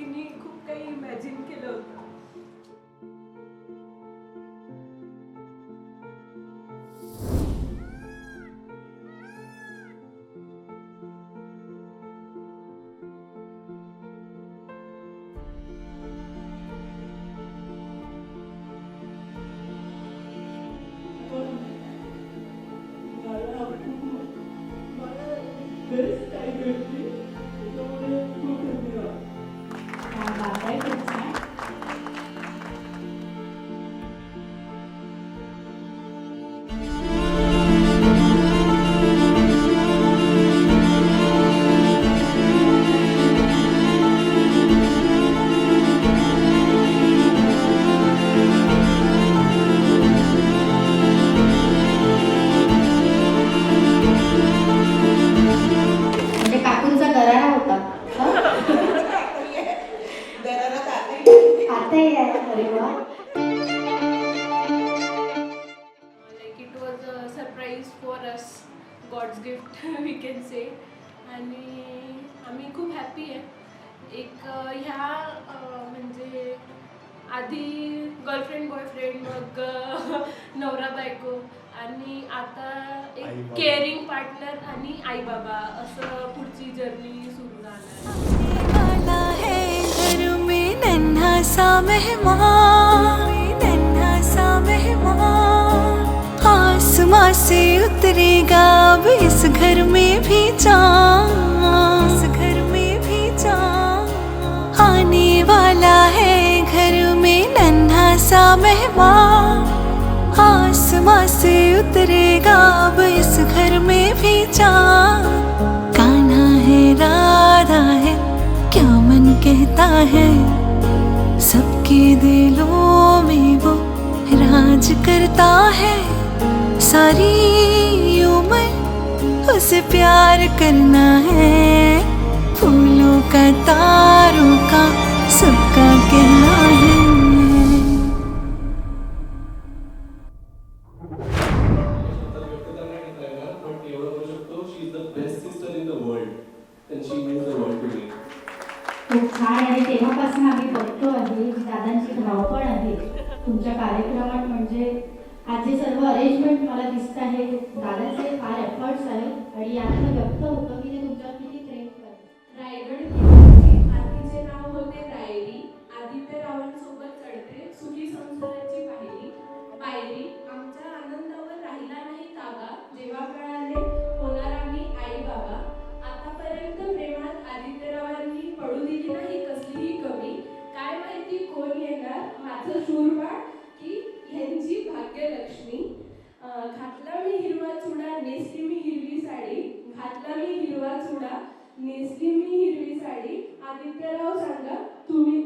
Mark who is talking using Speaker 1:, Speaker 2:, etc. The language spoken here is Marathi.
Speaker 1: तिने खूप काही इमॅजिन केलं होतं. For us God's gift we can say. आणि आम्ही खूप हॅपी आहे. एक ह्या म्हणजे आधी गर्लफ्रेंड बॉयफ्रेंड, मग नवरा बायको, आणि आता एक केअरिंग पार्टनर आणि आई बाबा, असं पुढची जर्नी सुरू राहणार आहे. आसमां से उतरेगा अब इस घर में भी चाँद, इस घर में भी चाँद आने वाला है घर में नन्हा सा मेहमान. आसमां से उतरेगा अब इस घर में भी चाँद. कान्हा है राधा है क्या मन कहता है, सबके दिलों में वो राज करता है. सारी उम्र उसे प्यार करना है, फूलों का तारों का सबका कहना है.
Speaker 2: खूप छान आहे. तेव्हापासून आम्ही बघतो आहे दादांची धावपळ आहे तुमच्या कार्यक्रमात. म्हणजे आजचे सर्व अरेंजमेंट मला दिसत आहे दादाचे फार एफर्ट्स आहेत आणि यातून व्यक्त होतं की ते तुमच्यावर किती प्रेम करतात.
Speaker 1: रायगड किल्ल्याचे आधीचे नाव होते रायरी. आदित्य रावांसोबत चढते सुखी संसाराची पायरी. आमच्या आनंदावर राहिला नाही ताबा, जेव्हा कळाले होणार आम्ही आई बाबा. आतापर्यंत प्रेमात आदित्यरावांनी पडू दिली नाही कसलीही कमी. काय माहिती कोण येणार माझं शूरबाळ की ह्यांची भाग्यलक्ष्मी. घातला मी हिरवा चुडा नेसली मी हिरवी साडी. घातला मी हिरवा चुडा नेसली मी हिरवी साडी. आदित्यराव सांगा तुम्ही